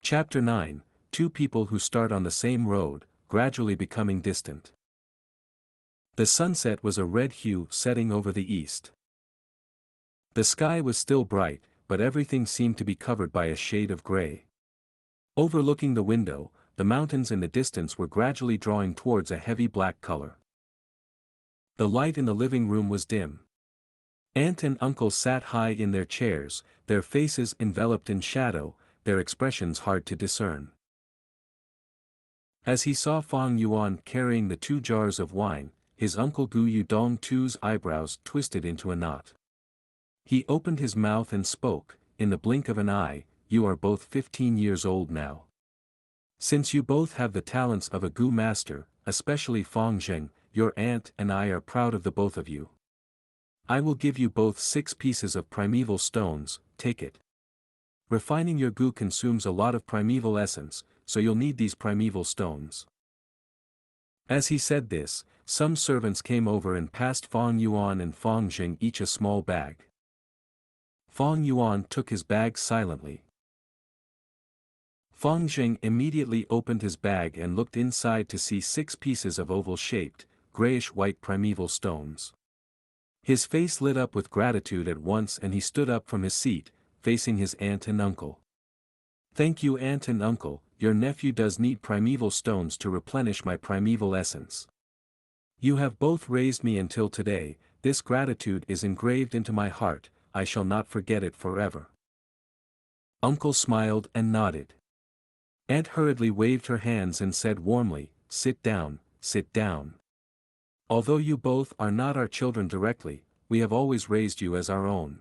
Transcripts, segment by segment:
Chapter 9, Two People Who Start on the Same Road, Gradually Becoming Distant. The sunset was a red hue setting over the east. The sky was still bright, but everything seemed to be covered by a shade of gray. Overlooking the window, the mountains in the distance were gradually drawing towards a heavy black color. The light in the living room was dim. Aunt and uncle sat high in their chairs, their faces enveloped in shadow, their expressions hard to discern. As he saw Fang Yuan carrying the 2 jars of wine, his uncle Gu Yudong-tu's eyebrows twisted into a knot. He opened his mouth and spoke, in the blink of an eye, "You are both 15 years old now. Since you both have the talents of a Gu master, especially Fang Zheng, your aunt and I are proud of the both of you. I will give you both 6 pieces of primeval stones, take it. Refining your Gu consumes a lot of primeval essence, so you'll need these primeval stones." As he said this, some servants came over and passed Fang Yuan and Fang Zheng each a small bag. Fang Yuan took his bag silently. Fang Zheng immediately opened his bag and looked inside to see 6 pieces of oval-shaped, grayish-white primeval stones. His face lit up with gratitude at once and he stood up from his seat, facing his aunt and uncle. "Thank you, aunt and uncle, your nephew does need primeval stones to replenish my primeval essence. You have both raised me until today, this gratitude is engraved into my heart, I shall not forget it forever." Uncle smiled and nodded. Aunt hurriedly waved her hands and said warmly, sit down, sit down. Although you both are not our children directly, we have always raised you as our own.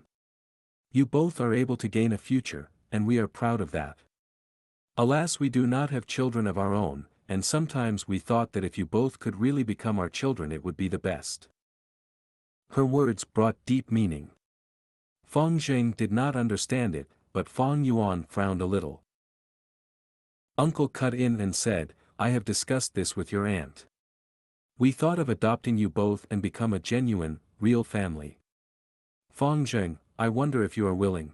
You both are able to gain a future, and we are proud of that. Alas, we do not have children of our own, and sometimes we thought that if you both could really become our children it would be the best. Her words brought deep meaning. Fang Zheng did not understand it, but Fang Yuan frowned a little. Uncle cut in and said, "I have discussed this with your aunt. We thought of adopting you both and become a genuine, real family. Fang Zheng, I wonder if you are willing."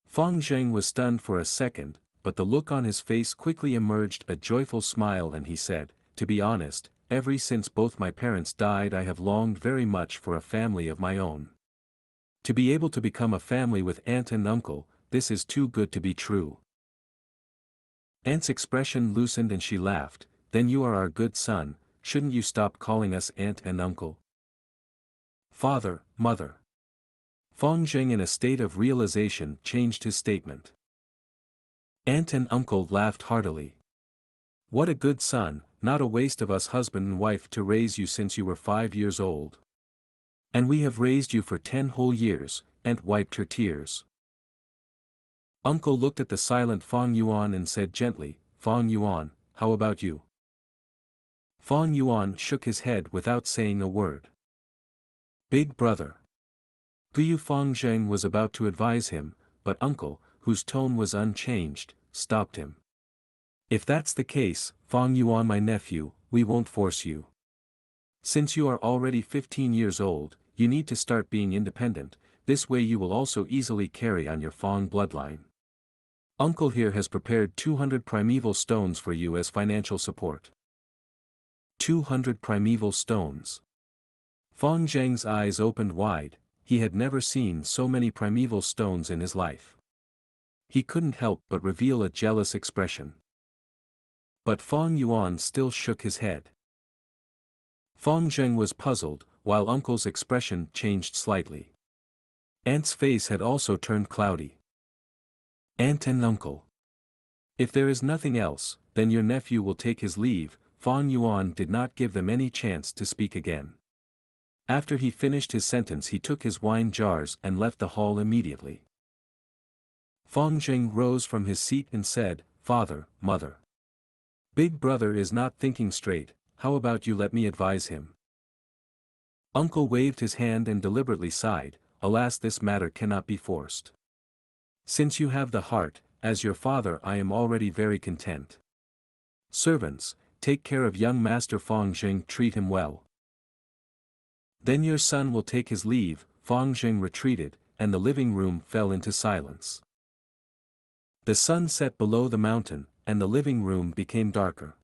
Fang Zheng was stunned for a second, but the look on his face quickly emerged a joyful smile and he said, "To be honest, ever since both my parents died I have longed very much for a family of my own. To be able to become a family with aunt and uncle, this is too good to be true." Aunt's expression loosened and she laughed, "Then you are our good son, shouldn't you stop calling us aunt and uncle?" "Father, mother." Fang Zheng in a state of realization changed his statement. Aunt and uncle laughed heartily. "What a good son, not a waste of us husband and wife to raise you since you were 5 years old. And we have raised you for 10 whole years," Aunt wiped her tears. Uncle looked at the silent Fang Yuan and said gently, "Fang Yuan, how about you?" Fang Yuan shook his head without saying a word. "Big brother." Gu Fang Zheng was about to advise him, but uncle, whose tone was unchanged, stopped him. "If that's the case, Fang Yuan my nephew, we won't force you. Since you are already 15 years old, you need to start being independent, this way you will also easily carry on your Fang bloodline. Uncle here has prepared 200 primeval stones for you as financial support." 200 primeval stones. Fang Zheng's eyes opened wide, he had never seen so many primeval stones in his life. He couldn't help but reveal a jealous expression. But Fang Yuan still shook his head. Fang Zheng was puzzled, while uncle's expression changed slightly. Aunt's face had also turned cloudy. "Aunt and uncle. If there is nothing else, then your nephew will take his leave." Fang Yuan did not give them any chance to speak again. After he finished his sentence he took his wine jars and left the hall immediately. Fang Zheng rose from his seat and said, "Father, mother. Big brother is not thinking straight, how about you let me advise him?" Uncle waved his hand and deliberately sighed, "Alas, this matter cannot be forced. Since you have the heart, as your father I am already very content. Servants, take care of young master Fang Zheng, treat him well. Then your son will take his leave." Fang Zheng retreated, and the living room fell into silence. The sun set below the mountain, and the living room became darker.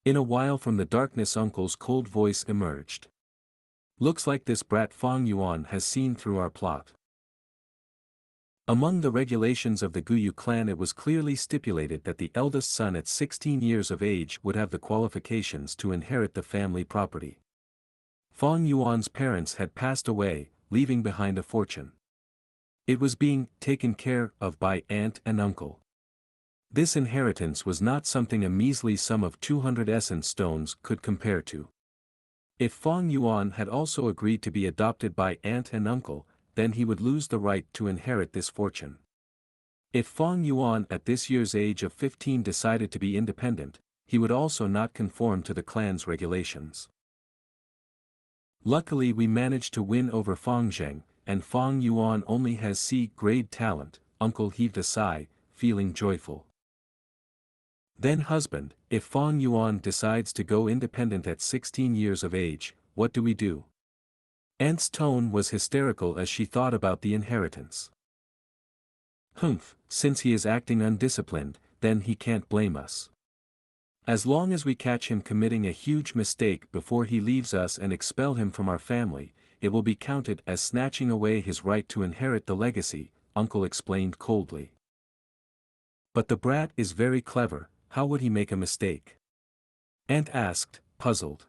In a while from the darkness uncle's cold voice emerged. Looks like this brat Fang Yuan has seen through our plot. Among the regulations of the Guyu clan it was clearly stipulated that the eldest son at 16 years of age would have the qualifications to inherit the family property. Fang Yuan's parents had passed away, leaving behind a fortune. It was being taken care of by aunt and uncle. This inheritance was not something a measly sum of 200 essence stones could compare to. If Fang Yuan had also agreed to be adopted by aunt and uncle, then he would lose the right to inherit this fortune. If Fang Yuan at this year's age of 15 decided to be independent, he would also not conform to the clan's regulations. Luckily we managed to win over Fang Zheng, and Fang Yuan only has C-grade talent, uncle heaved a sigh, feeling joyful. Then husband, if Fang Yuan decides to go independent at 16 years of age, what do we do? Aunt's tone was hysterical as she thought about the inheritance. Humph, since he is acting undisciplined, then he can't blame us. As long as we catch him committing a huge mistake before he leaves us and expel him from our family, it will be counted as snatching away his right to inherit the legacy, uncle explained coldly. But the brat is very clever, how would he make a mistake? Aunt asked, puzzled.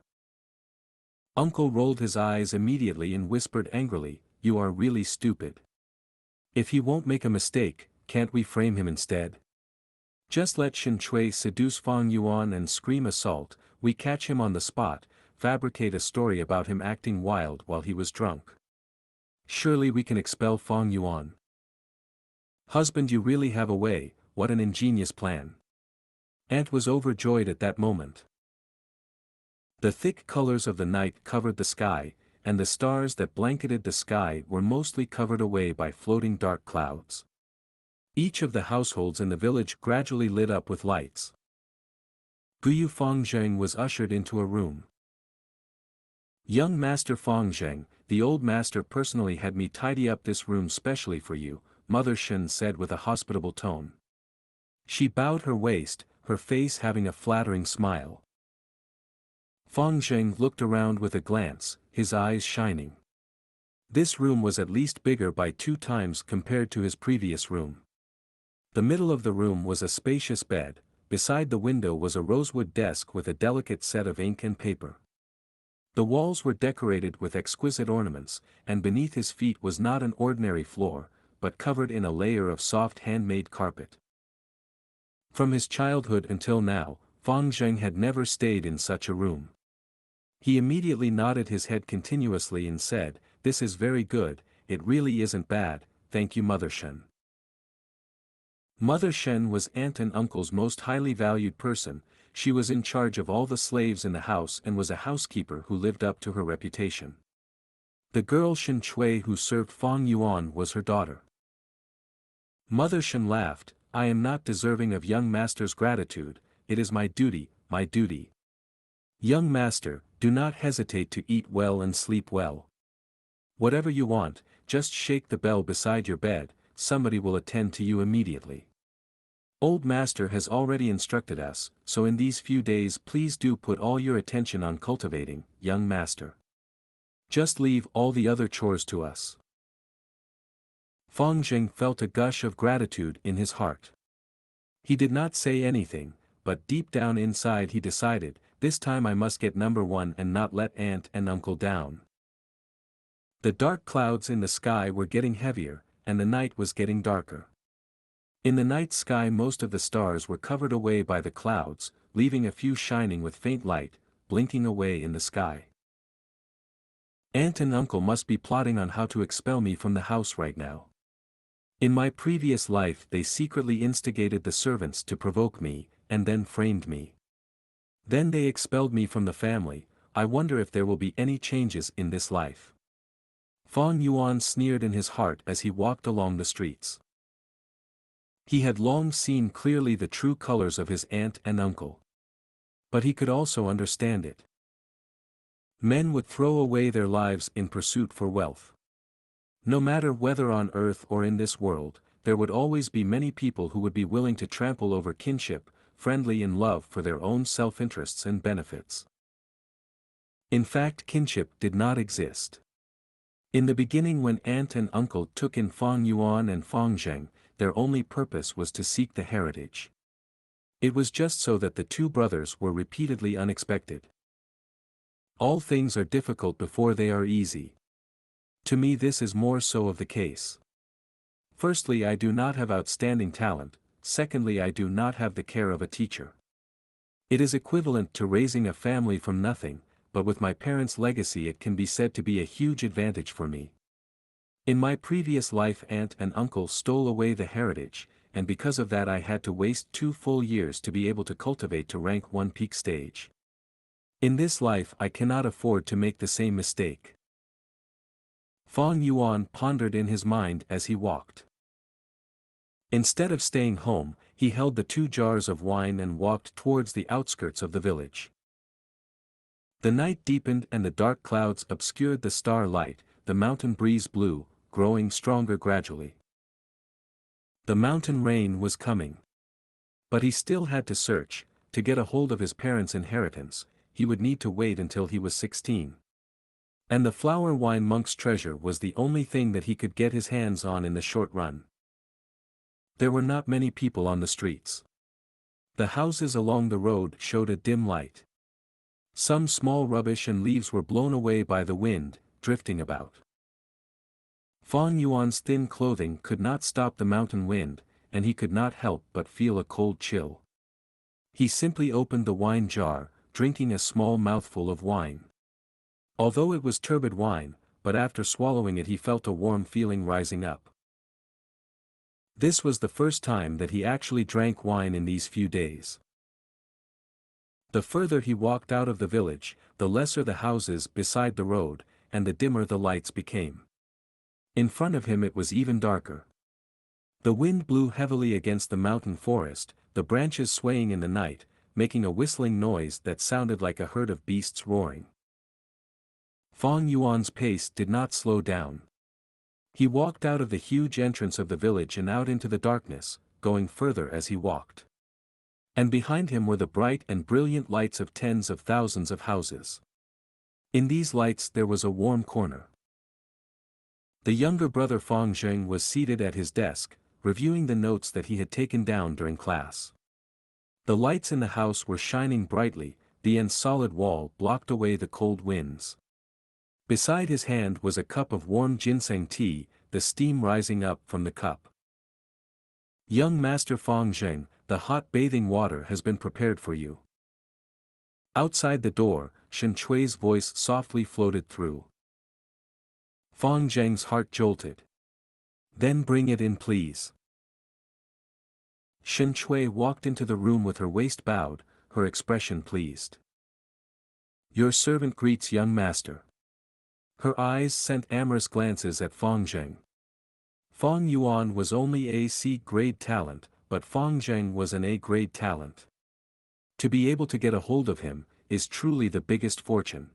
Uncle rolled his eyes immediately and whispered angrily, you are really stupid. If he won't make a mistake, can't we frame him instead? Just let Xianxia seduce Fang Yuan and scream assault, we catch him on the spot, fabricate a story about him acting wild while he was drunk. Surely we can expel Fang Yuan. Husband, you really have a way, what an ingenious plan. Aunt was overjoyed at that moment. The thick colors of the night covered the sky, and the stars that blanketed the sky were mostly covered away by floating dark clouds. Each of the households in the village gradually lit up with lights. Guyu Fang Zheng was ushered into a room. Young Master Fang Zheng, the old master personally had me tidy up this room specially for you, Mother Shen said with a hospitable tone. She bowed her waist, her face having a flattering smile. Fang Zheng looked around with a glance, his eyes shining. This room was at least bigger by 2 times compared to his previous room. The middle of the room was a spacious bed, beside the window was a rosewood desk with a delicate set of ink and paper. The walls were decorated with exquisite ornaments, and beneath his feet was not an ordinary floor, but covered in a layer of soft handmade carpet. From his childhood until now, Fang Zheng had never stayed in such a room. He immediately nodded his head continuously and said, this is very good, it really isn't bad, thank you Mother Shen. Mother Shen was aunt and uncle's most highly valued person, she was in charge of all the slaves in the house and was a housekeeper who lived up to her reputation. The girl Xianxia who served Fang Yuan was her daughter. Mother Shen laughed, I am not deserving of young master's gratitude, it is my duty, my duty. Young master, do not hesitate to eat well and sleep well. Whatever you want, just shake the bell beside your bed, somebody will attend to you immediately. Old master has already instructed us, so in these few days please do put all your attention on cultivating, young master. Just leave all the other chores to us. Fang Zheng felt a gush of gratitude in his heart. He did not say anything, but deep down inside he decided, this time I must get number 1 and not let aunt and uncle down. The dark clouds in the sky were getting heavier, and the night was getting darker. In the night sky most of the stars were covered away by the clouds, leaving a few shining with faint light, blinking away in the sky. Aunt and uncle must be plotting on how to expel me from the house right now. In my previous life they secretly instigated the servants to provoke me, and then framed me. Then they expelled me from the family, I wonder if there will be any changes in this life. Fang Yuan sneered in his heart as he walked along the streets. He had long seen clearly the true colors of his aunt and uncle. But he could also understand it. Men would throw away their lives in pursuit for wealth. No matter whether on earth or in this world, there would always be many people who would be willing to trample over kinship, friendly in love for their own self-interests and benefits. In fact, kinship did not exist. In the beginning, when aunt and uncle took in Fang Yuan and Fang Zheng, their only purpose was to seek the heritage. It was just so that the two brothers were repeatedly unexpected. All things are difficult before they are easy. To me, this is more so of the case. Firstly, I do not have outstanding talent. Secondly, I do not have the care of a teacher. It is equivalent to raising a family from nothing, but with my parents' legacy it can be said to be a huge advantage for me. In my previous life, aunt and uncle stole away the heritage, and because of that I had to waste 2 full years to be able to cultivate to rank 1 peak stage. In this life I cannot afford to make the same mistake. Fang Yuan pondered in his mind as he walked. Instead of staying home, he held the 2 jars of wine and walked towards the outskirts of the village. The night deepened and the dark clouds obscured the starlight. The mountain breeze blew, growing stronger gradually. The mountain rain was coming. But he still had to search. To get a hold of his parents' inheritance, he would need to wait until he was 16. And the flower wine monk's treasure was the only thing that he could get his hands on in the short run. There were not many people on the streets. The houses along the road showed a dim light. Some small rubbish and leaves were blown away by the wind, drifting about. Fang Yuan's thin clothing could not stop the mountain wind, and he could not help but feel a cold chill. He simply opened the wine jar, drinking a small mouthful of wine. Although it was turbid wine, but after swallowing it he felt a warm feeling rising up. This was the first time that he actually drank wine in these few days. The further he walked out of the village, the lesser the houses beside the road, and the dimmer the lights became. In front of him it was even darker. The wind blew heavily against the mountain forest, the branches swaying in the night, making a whistling noise that sounded like a herd of beasts roaring. Fang Yuan's pace did not slow down. He walked out of the huge entrance of the village and out into the darkness, going further as he walked. And behind him were the bright and brilliant lights of tens of thousands of houses. In these lights there was a warm corner. The younger brother Fang Zheng was seated at his desk, reviewing the notes that he had taken down during class. The lights in the house were shining brightly, the solid wall blocked away the cold winds. Beside his hand was a cup of warm ginseng tea, the steam rising up from the cup. "Young Master Fang Zheng, the hot bathing water has been prepared for you." Outside the door, Xianxia's voice softly floated through. Fang Zheng's heart jolted. "Then bring it in, please." Xianxia walked into the room with her waist bowed, her expression pleased. "Your servant greets young master." Her eyes sent amorous glances at Fang Zheng. Fang Yuan was only a C-grade talent, but Fang Zheng was an A-grade talent. To be able to get a hold of him is truly the biggest fortune.